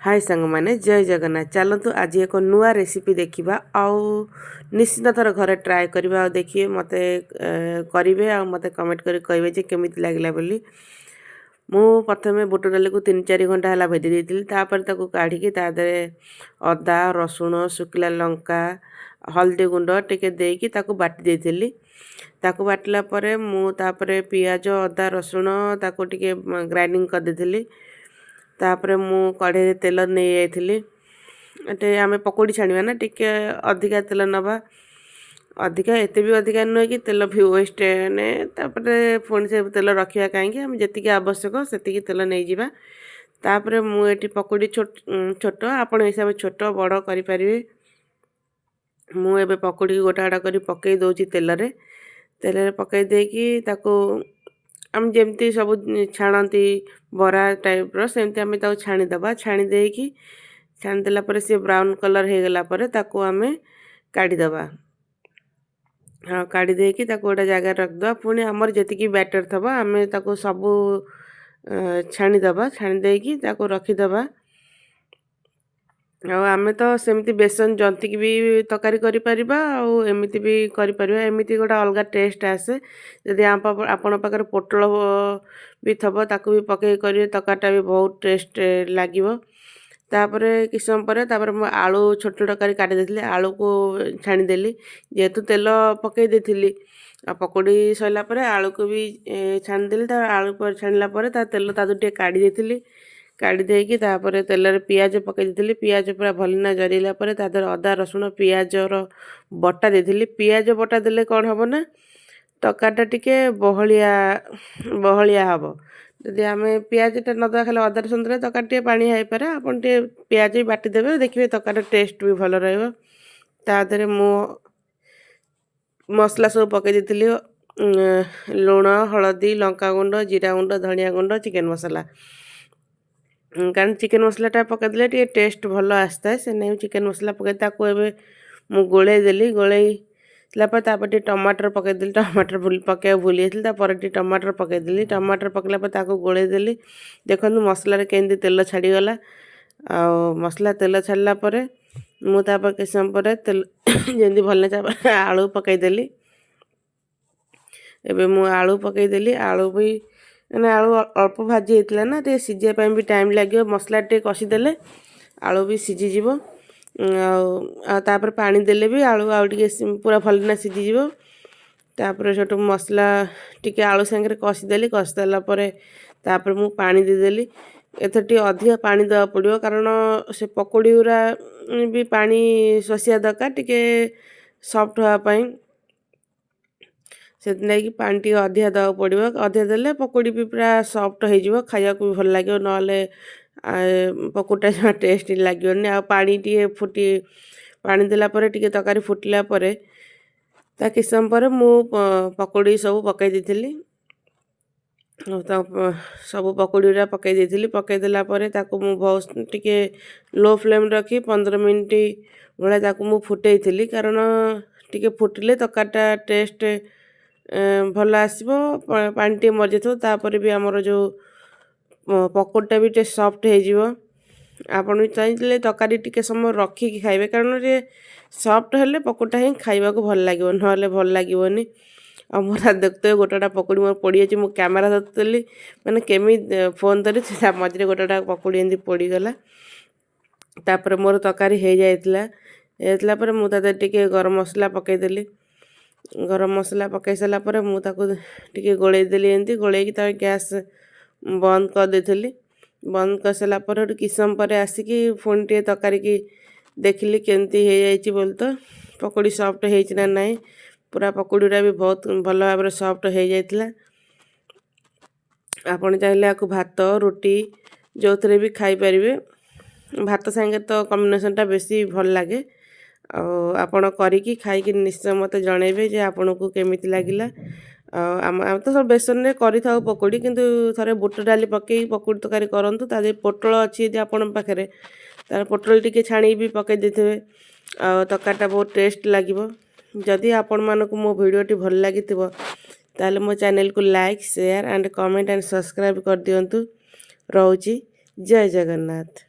हाय सांग माने जय जगन्नाथ चलतु आज एक नुआ रेसिपी देखा आउ निश्चित थर घरे ट्राए करवा देखिए मत करेंगे आ मत कमेंट कर कहे जे केमी लगे बोली मु प्रथम बुट डाली को 3-4 घंटा है भेदी देती काढ़ी तादे अदा रसुण शुखला लंका हल्दी गुंड टिके देकी ताकू बाटी देती ताकू बाटिला परे मु तापरे पियाज अदा रसुण ताकू टिके ग्राइंडिंग कर देती तापर मु कढ़े तेल नहीं जाइली एटे आम पकोड़ी छाणवा ना टिके अधिका तेल नवा अधिका एते भी अधिका नुहे कि तेल भी वेस्ट ने तापर पुणी से तेल रखा कहीं आम जी आवश्यक से तेल नहीं जावा तापर मुझे पकोड़ी छोट आपण हिसाब छोट बड़ करें मुझे पकोड़ी गोटा गोटा कर पकई दूसरी तेल पकई देकी ताको आम जमती सब छाणती बरा टाइप सेमती आम छाणीदबा छाणी देकी छाणीदेला सी ब्राउन कलर हो गला ताको आम काढ़ीदबा हाँ काढ़ी देकी गोटे जगह रखिदे पुणी आमर जी बैटर थब आम सब छाणीदबा छाणी देकी रखीदबा आम तो सेमती बेसन जंतिक भी तकारी करमती भी करमती गोटे अलग टेस्ट आसे जदि आपण पाखे पोटल भी थब ताकू भी पकई करेंगे तकाटा भी बहुत टेस्ट लगे तापर किस समय पर मैं आलू छोट छोट कर काटी देती आलू को छाणीदेली जेहेतु तेल पकई देती पकोड़ी सरला आलू को भी छाणीदेली आलू पर छाणला तेल तादू काढ़ी देती काढ़ी देकी तापर तेल पियाज पकई देती पियाज पूरा भलना जरला तादर अदा रसुण पियाजर बटा देती पियाज बटा देले कौन हम ना तकाटा टिके बहलिया बहलिया हम जदि आम पियाजटा नदा खाली अदा रसुण देले तकाटा टे पानी होपारे आपन टे पियाज भी बाटी देवे देखिए तकाटा टेस्ट भी भल रहा मु मसला सब पकई देती लुण हलदी लंका गुंड जीरा गुंड धनिया गुंड चिकेन मसला कारण चिकेन मसलाटा पकईदे टे टेस्ट भल आसता है से नहीं चिकेन मसला पकई मु गोले देली गोलैलापर टमाटर पकईदेली टमाटर पकड़ भूली जाती टमाटर पकईदेली टमाटर पकड़ा गोले देली देखो मसलार केमती तेल छाड़गला आ मसला तेल छाड़ला मुझे किस समय तेल जमी भल आलू पकईदेली एबे मु आलू पकईदेली आलू भी मैंने आलू अल्प भाजी होता ना टे सीझापी भी टाइम लगे मसला टे कषिदेले आलू भी सीझीज तापर पानी देले भी आलू आउ टे पूरा भलना सीझीज तापर छोट मसला टिके आलू सांगे कषिदेली कषिदेला तापर मु पानी देदेली एथर टे अधिक पानी देवा पड़ो कारण से पकोड़ी गुरा भी पानी शोषिया दरकार टिके सॉफ्ट होगापाई से पानी टी अधिका देवा पड़ो अधिका देले पकोड़ी भी पूरा सॉफ्ट हो खाया भी भल लगे ना पकोड़ा जमा टेस्ट लगे आ पानी टी फुटी पानी देला टी तकारी फुटला किस समय मु पकोड़ी सब पकई देती सब पकोड़ी पकई देती पकईदेला मु बहुत टिके लो फ्लेम रखी 15 मिनट भाया मु फुटई थी कारण टिके फुटिले तकाटा टेस्ट भल आसो पानी टे मरी जापर भी आमर जो पकोड़ीटा भी टे सॉफ्ट हो आपड़ भी चाहिए तकारी टिके समय रखिकी खाइबे कारण ये सॉफ्ट हेल्ले पकोड़ीटा ही खाइबा को भल लगे ना भल लगेनि और मोर देखते गोटा पकोड़ी मोर पड़ी जाए मुझे कैमेरा धरती मैंने केमी फोन धरी मझे गोटा पकोड़ी एमती पड़गला तापर मोर तकारी हो जाता मुझे टे गरम मसला पकईदेली गरम मसला पकई सारापर मुझे गोलैदेली एमती गोलैकी गैस बंद कर देली बंद कर सारापर किस समय पर आसिकी पुणी टे तकारी की देखिली केमती हो जाइए बोल तो पकोड़ी सॉफ्ट होना ना पूरा पकोड़ा भी बहुत भल भाव सॉफ्ट हो जाता आपड़ चाहिए आपको भात रुटी जो थे भी खाईपारे भात सांगे तो कॉम्बिनेशनटा बेसी भल लगे आपण करिकी खाइकी निश्चय मत जनइबे जे आपन को केमिति लागिला आम तो सब बेसन रे करि थाउ पकोड़ी किंतु थरे बुट डाली पकई पकोड़ी तकारी करंतु ताजे पोटल अछि जे आपन पाखरे तार पोटल टिके छाणी भी पकई देथिबे तकाटा बहुत टेस्ट लागिबो जदि आपण मानको मो वीडियोटी भल लागितिबो ताले मो चैनल को like share and comment and subscribe कर दियंतु रहउची जय जगन्नाथ।